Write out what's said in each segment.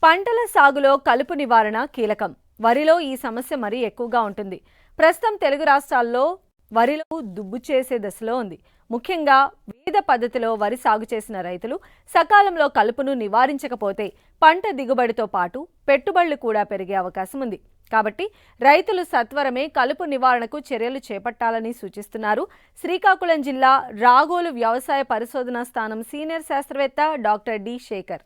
పంటల సాగులో కలుపు నివారణ కీలకం. వరిలో ఈ సమస్య మరీ ఎక్కువగా ఉంటుంది. ప్రస్తుతం తెలుగు రాష్ట్రాల్లో వరిలో దుబ్బు చేసే దశలో ఉంది. ముఖ్యంగా వివిధ పద్ధతిలో వరి సాగు చేసిన రైతులు సకాలంలో కలుపును నివారించకపోతే పంట దిగుబడితో పాటు పెట్టుబడులు కూడా పెరిగే అవకాశం ఉంది. కాబట్టి రైతులు సత్వరమే కలుపు నివారణకు చర్యలు చేపట్టాలని సూచిస్తున్నారు శ్రీకాకుళం జిల్లా రాగోలు వ్యవసాయ పరిశోధనా స్థానం సీనియర్ శాస్త్రవేత్త డాక్టర్ డి శేఖర్.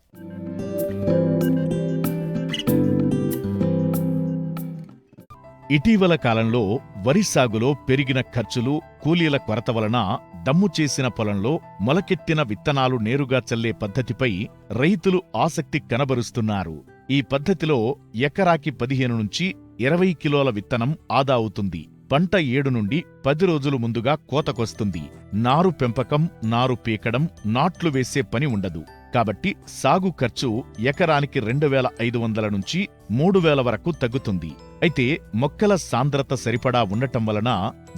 ఇటీవల కాలంలో వరి సాగులో పెరిగిన ఖర్చులు, కూలీల కొరత వలన దమ్ము చేసిన పొలంలో మొలకెత్తిన విత్తనాలు నేరుగా చల్లే పద్ధతిపై రైతులు ఆసక్తి కనబరుస్తున్నారు. ఈ పద్ధతిలో ఎకరాకి 15 నుంచి 20 కిలోల విత్తనం ఆదా అవుతుంది. పంట 7 నుండి 10 రోజులు ముందుగా కోతకొస్తుంది. నారు పెంపకం, నారు పీకడం, నాట్లు వేసే పని ఉండదు. కాబట్టి సాగు ఖర్చు ఎకరానికి 2500 నుంచి 3000 వరకు తగ్గుతుంది. అయితే మొక్కల సాంద్రత సరిపడా ఉండటం వలన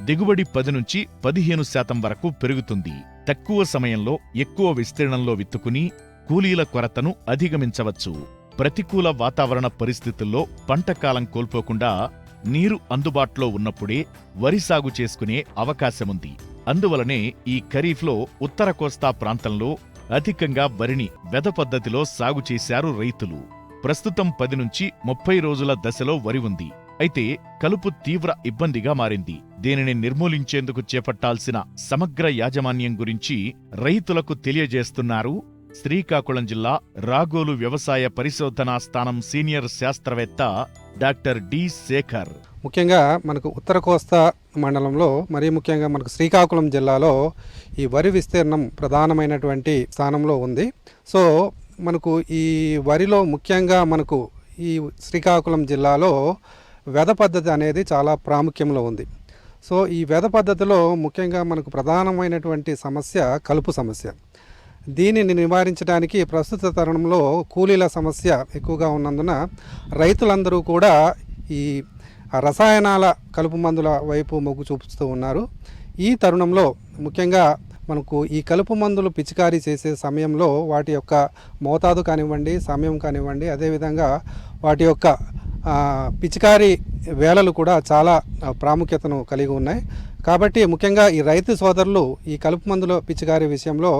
దిగుబడి 10 నుంచి 15% వరకు పెరుగుతుంది. తక్కువ సమయంలో ఎక్కువ విస్తీర్ణంలో విత్తుకుని కూలీల కొరతను అధిగమించవచ్చు. ప్రతికూల వాతావరణ పరిస్థితుల్లో పంటకాలం కోల్పోకుండా నీరు అందుబాటులో ఉన్నప్పుడే వరి సాగు చేసుకునే అవకాశముంది. అందువలనే ఈ ఖరీఫ్లో ఉత్తర కోస్తా ప్రాంతంలో అధికంగా వరిని వెద పద్ధతిలో సాగు చేశారు రైతులు. ప్రస్తుతం 10 నుంచి 30 రోజుల దశలో వరి ఉంది. అయితే కలుపు తీవ్ర ఇబ్బందిగా మారింది. దీనిని నిర్మూలించేందుకు చేపట్టాల్సిన సమగ్ర యాజమాన్యం గురించి రైతులకు తెలియజేస్తున్నారు శ్రీకాకుళం జిల్లా రాగోలు వ్యవసాయ పరిశోధనా స్థానం సీనియర్ శాస్త్రవేత్త డాక్టర్ డి శేఖర్. ముఖ్యంగా మనకు ఉత్తర కోస్తా మండలంలో, మరీ ముఖ్యంగా మనకు శ్రీకాకుళం జిల్లాలో ఈ వరి విస్తీర్ణం ప్రధానమైనటువంటి స్థానంలో ఉంది. సో మనకు ఈ వరిలో ముఖ్యంగా మనకు ఈ శ్రీకాకుళం జిల్లాలో వెద పద్ధతి అనేది చాలా ప్రాముఖ్యంలో ఉంది. సో ఈ వెద పద్ధతిలో ముఖ్యంగా మనకు ప్రధానమైనటువంటి సమస్య కలుపు సమస్య. దీనిని నివారించడానికి ప్రస్తుత తరుణంలో కూలీల సమస్య ఎక్కువగా ఉన్నందున రైతులందరూ కూడా ఈ రసాయనాల కలుపు మందుల వైపు మొగ్గు చూపుతూ ఉన్నారు. ఈ తరుణంలో ముఖ్యంగా మనకు ఈ కలుపు మందులు పిచికారీ చేసే సమయంలో వాటి యొక్క మోతాదు కానివ్వండి, సమయం కానివ్వండి, అదేవిధంగా వాటి యొక్క పిచికారీ వేళలు కూడా చాలా ప్రాముఖ్యతను కలిగి ఉన్నాయి. కాబట్టి ముఖ్యంగా ఈ రైతు సోదరులు ఈ కలుపు మందుల పిచికారీ విషయంలో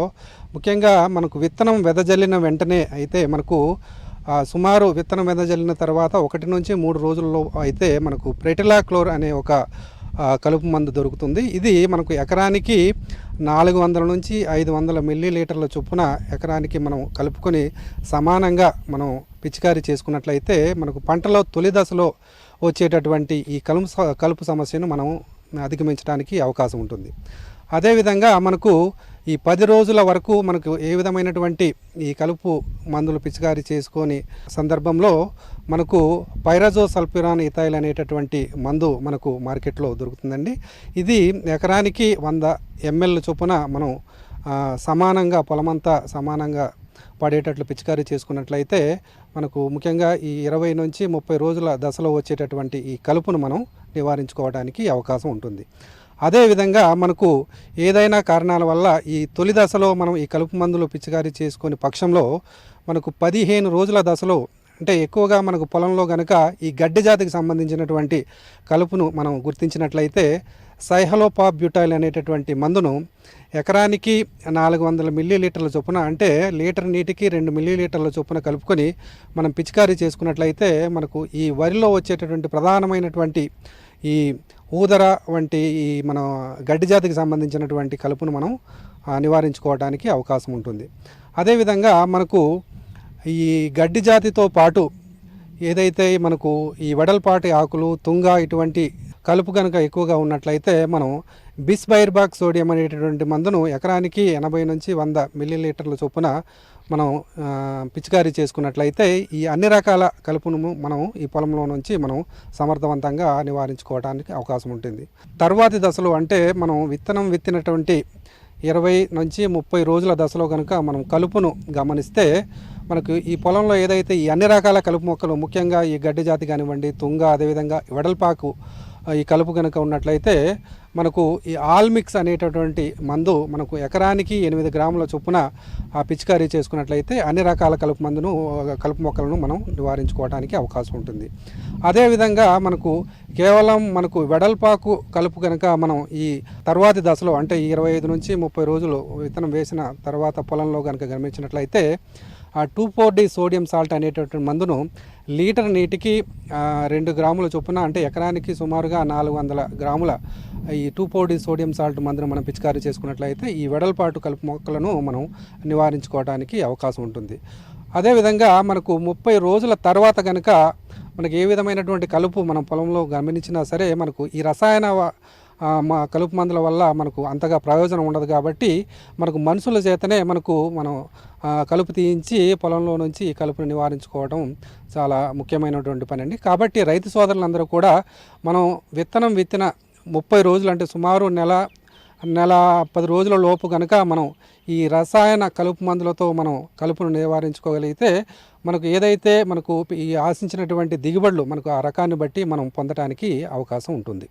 ముఖ్యంగా మనకు విత్తనం వెదజల్లిన వెంటనే అయితే మనకు సుమారు విత్తనం వెదజల్లిన తర్వాత 1 నుంచి 3 రోజుల్లో అయితే మనకు ప్రెటిలాక్లోర్ అనే ఒక కలుపు మందు దొరుకుతుంది. ఇది మనకు ఎకరానికి 400 నుంచి 500 మిల్లీలీటర్ల చొప్పున ఎకరానికి మనం కలుపుకొని సమానంగా మనం పిచికారీ చేసుకున్నట్లయితే మనకు పంటలో తొలి దశలో వచ్చేటటువంటి ఈ కలుపు సమస్యను మనం అధిగమించడానికి అవకాశం ఉంటుంది. అదేవిధంగా మనకు ఈ 10 రోజుల వరకు మనకు ఏ విధమైనటువంటి ఈ కలుపు మందులు పిచికారీ చేసుకొని సందర్భంలో మనకు పైరాజోసల్ఫ్యూరాన్ ఇథైల్ అనేటటువంటి మందు మనకు మార్కెట్లో దొరుకుతుందండి. ఇది ఎకరానికి 100 ml చొప్పున మనం సమానంగా పొలమంతా సమానంగా పడేటట్లు పిచికారీ చేసుకున్నట్లయితే మనకు ముఖ్యంగా ఈ 20 నుంచి 30 రోజుల దశలో వచ్చేటటువంటి ఈ కలుపును మనం నివారించుకోవడానికి అవకాశం ఉంటుంది. అదేవిధంగా మనకు ఏదైనా కారణాల వల్ల ఈ తొలి దశలో మనం ఈ కలుపు మందులు పిచికారీ చేసుకునే పక్షంలో మనకు 15 రోజుల దశలో, అంటే ఎక్కువగా మనకు పొలంలో గనక ఈ గడ్డి జాతికి సంబంధించినటువంటి కలుపును మనం గుర్తించినట్లయితే సైహలోపాబ్యూటైల్ అనేటటువంటి మందును ఎకరానికి 400 మిల్లీలీటర్ల చొప్పున, అంటే లీటర్ నీటికి 2 మిల్లీలీటర్ల చొప్పున కలుపుకొని మనం పిచికారీ చేసుకున్నట్లయితే మనకు ఈ వరిలో వచ్చేటటువంటి ప్రధానమైనటువంటి ఈ ఊదర వంటి ఈ మన గడ్డి జాతికి సంబంధించినటువంటి కలుపును మనం నివారించుకోవడానికి అవకాశం ఉంటుంది. అదేవిధంగా మనకు ఈ గడ్డి జాతితో పాటు ఏదైతే మనకు ఈ వెడల్పాటి ఆకులు, తుంగ ఇటువంటి కలుపు కనుక ఎక్కువగా ఉన్నట్లయితే మనం బిస్బైర్బాక్ సోడియం అనేటటువంటి మందును ఎకరానికి 80 నుంచి 100 మిల్లీలీటర్ల చొప్పున మనం పిచికారీ చేసుకున్నట్లయితే ఈ అన్ని రకాల కలుపును మనం ఈ పొలంలో నుంచి మనం సమర్థవంతంగా నివారించుకోవడానికి అవకాశం ఉంటుంది. తర్వాతి దశలో, అంటే మనం విత్తనం విత్తినటువంటి 20 నుంచి 30 రోజుల దశలో కనుక మనం కలుపును గమనిస్తే మనకు ఈ పొలంలో ఏదైతే ఈ అన్ని రకాల కలుపు మొక్కలు, ముఖ్యంగా ఈ గడ్డి జాతి కానివ్వండి, తుంగ, అదేవిధంగా వెడల్పాకు ఈ కలుపు కనుక ఉన్నట్లయితే మనకు ఈ ఆల్మిక్స్ అనేటటువంటి మందు మనకు ఎకరానికి 8 గ్రాముల చొప్పున పిచికారీ చేసుకున్నట్లయితే అన్ని రకాల కలుపు మొక్కలను మనం నివారించుకోవడానికి అవకాశం ఉంటుంది. అదేవిధంగా మనకు వెడల్పాకు కలుపు కనుక మనం ఈ తర్వాతి దశలో అంటే 25 నుంచి 30 రోజులు విత్తనం వేసిన తర్వాత పొలంలో కనుక గమనించినట్లయితే ఆ 2,4-D సోడియం సాల్ట్ అనేటటువంటి మందును లీటర్ నీటికి 2 గ్రాముల చొప్పున అంటే ఎకరానికి సుమారుగా 400 గ్రాముల ఈ 2,4-D సోడియం సాల్ట్ మందును మనం పిచికారీ చేసుకున్నట్లయితే ఈ వెడల్పాటు కలుపు మొక్కలను మనం నివారించుకోవడానికి అవకాశం ఉంటుంది. అదేవిధంగా మనకు 30 రోజుల తర్వాత కనుక మనకి ఏ విధమైనటువంటి కలుపు మనం పొలంలో గమనించినా సరే మనకు ఈ రసాయన కలుపు మందుల వల్ల మనకు అంతగా ప్రయోజనం ఉండదు కాబట్టి మనకు మనుషుల చేతనే మనం కలుపు తీయించి పొలంలో నుంచి ఈ కలుపును నివారించుకోవడం చాలా ముఖ్యమైనటువంటి పని అండి. కాబట్టి రైతు సోదరులందరూ కూడా మనం విత్తనం విత్తిన 30 రోజులు అంటే సుమారు నెల 10 రోజుల లోపు కనుక మనం ఈ రసాయన కలుపు మందులతో మనం కలుపును నివారించుకోగలిగితే మనకు ఏదైతే ఈ ఆశించినటువంటి దిగుబడులు మనకు ఆ రకాన్ని బట్టి మనం పొందడానికి అవకాశం ఉంటుంది.